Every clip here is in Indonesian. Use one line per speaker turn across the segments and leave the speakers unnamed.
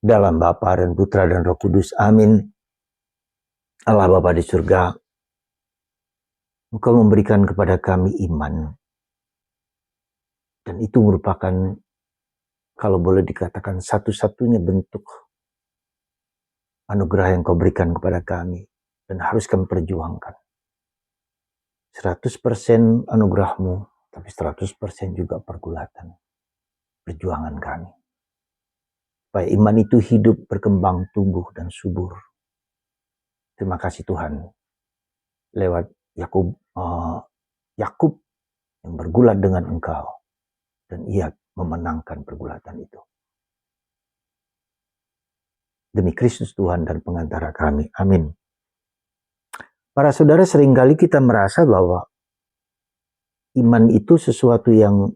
Dalam Bapa dan Putra dan Roh Kudus. Amin. Allah Bapa di surga, Engkau memberikan kepada kami iman. Dan itu merupakan, kalau boleh dikatakan, satu-satunya bentuk anugerah yang Kau berikan kepada kami. Dan harus kami perjuangkan. 100% anugerah-Mu, tapi 100% juga pergulatan. Perjuangan kami. Supaya iman itu hidup, berkembang, tumbuh, dan subur. Terima kasih Tuhan. Lewat Yakub yang bergulat dengan Engkau. Dan ia memenangkan pergulatan itu. Demi Kristus Tuhan dan pengantara kami. Amin. Para saudara, seringkali kita merasa bahwa iman itu sesuatu yang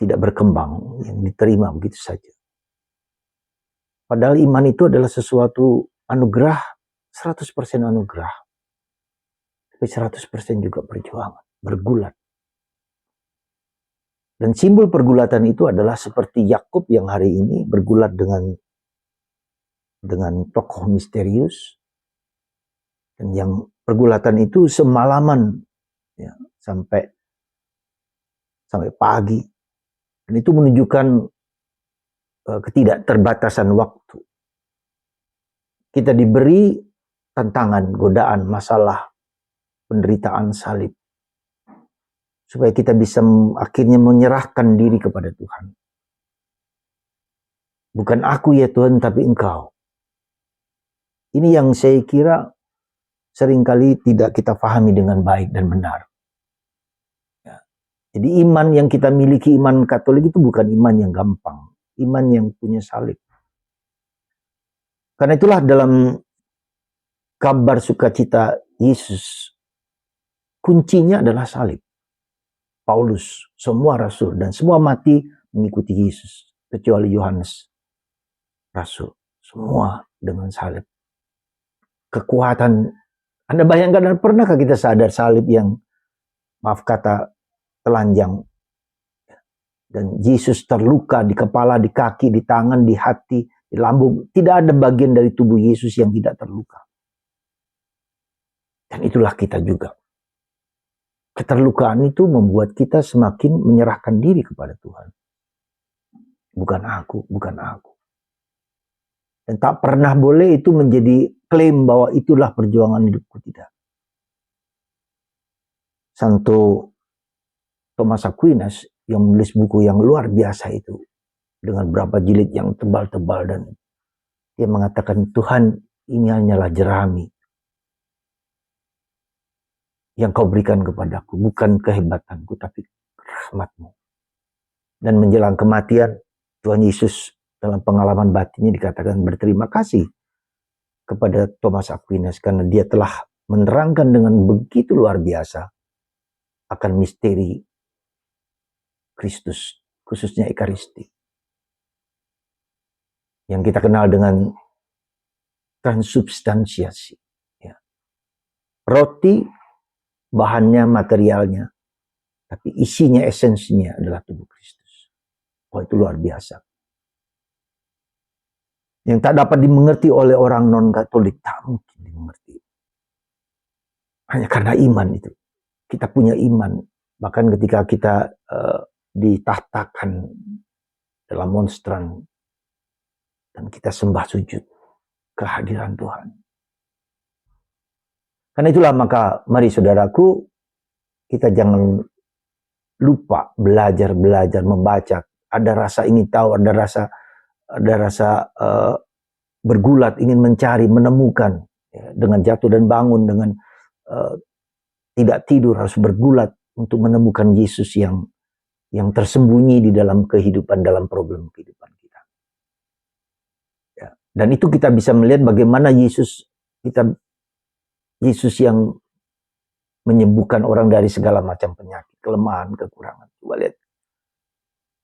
tidak berkembang, yang diterima begitu saja. Padahal iman itu adalah sesuatu anugerah, 100% anugerah. Tapi 100% juga perjuangan, bergulat. Dan simbol pergulatan itu adalah seperti Yakub yang hari ini bergulat dengan tokoh misterius. Dan yang pergulatan itu semalaman ya, sampai pagi. Dan itu menunjukkan ketidakterbatasan waktu. Kita diberi tantangan, godaan, masalah, penderitaan, salib. Supaya kita bisa akhirnya menyerahkan diri kepada Tuhan. Bukan aku ya Tuhan, tapi Engkau. Ini yang saya kira seringkali tidak kita pahami dengan baik dan benar. Jadi iman yang kita miliki, iman Katolik itu bukan iman yang gampang. Iman yang punya salib. Karena itulah dalam kabar sukacita Yesus, kuncinya adalah salib. Paulus, semua rasul, dan semua mati mengikuti Yesus. Kecuali Yohanes, rasul. Semua dengan salib. Kekuatan. Anda bayangkan, pernahkah kita sadar salib yang, maaf kata, telanjang. Dan Yesus terluka di kepala, di kaki, di tangan, di hati, di lambung. Tidak ada bagian dari tubuh Yesus yang tidak terluka. Dan itulah kita juga. Keterlukaan itu membuat kita semakin menyerahkan diri kepada Tuhan. Bukan aku, bukan aku. Dan tak pernah boleh itu menjadi klaim bahwa itulah perjuangan hidupku, tidak. Santo Thomas Aquinas yang menulis buku yang luar biasa itu dengan berapa jilid yang tebal-tebal, dan dia mengatakan, Tuhan, ini hanyalah jerami yang Kau berikan kepadaku, bukan kehebatanku tapi rahmat-Mu. Dan menjelang kematian Tuhan Yesus dalam pengalaman batinnya dikatakan berterima kasih kepada Thomas Aquinas karena dia telah menerangkan dengan begitu luar biasa akan misteri Kristus, khususnya Ekaristi. Yang kita kenal dengan transubstansiasi. Ya. Roti, bahannya, materialnya. Tapi isinya, esensinya adalah tubuh Kristus. Oh, itu luar biasa. Yang tak dapat dimengerti oleh orang non-Katolik, tak mungkin dimengerti. Hanya karena iman itu. Kita punya iman. Bahkan ketika kita ditahtakan dalam monstran dan kita sembah sujud kehadiran Tuhan. Karena itulah maka mari saudaraku, kita jangan lupa belajar membaca. Ada rasa ingin tahu, ada rasa bergulat, ingin mencari, menemukan, ya, dengan jatuh dan bangun, dengan tidak tidur, harus bergulat untuk menemukan Yesus yang tersembunyi di dalam kehidupan, dalam problem kehidupan kita. Ya. Dan itu kita bisa melihat bagaimana Yesus yang menyembuhkan orang dari segala macam penyakit, kelemahan, kekurangan. Coba lihat.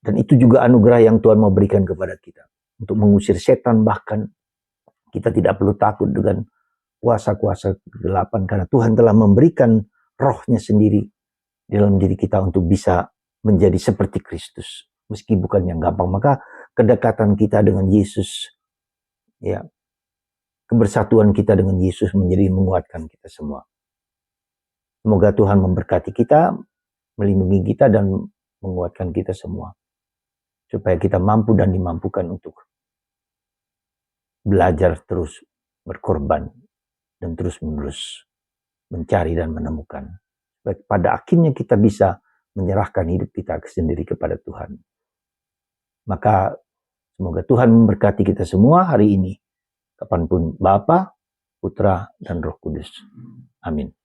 Dan itu juga anugerah yang Tuhan mau berikan kepada kita. Untuk mengusir setan, bahkan kita tidak perlu takut dengan kuasa-kuasa kegelapan. Karena Tuhan telah memberikan rohnya sendiri dalam diri kita untuk bisa menjadi seperti Kristus. Meski bukan yang gampang. Maka kedekatan kita dengan Yesus, ya, kebersatuan kita dengan Yesus menjadi menguatkan kita semua. Semoga Tuhan memberkati kita, melindungi kita, dan menguatkan kita semua. Supaya kita mampu dan dimampukan untuk belajar terus berkorban dan terus-menerus mencari dan menemukan. Pada akhirnya kita bisa menyerahkan hidup kita sendiri kepada Tuhan. Maka semoga Tuhan memberkati kita semua hari ini. Kapanpun Bapa, Putra, dan Roh Kudus. Amin.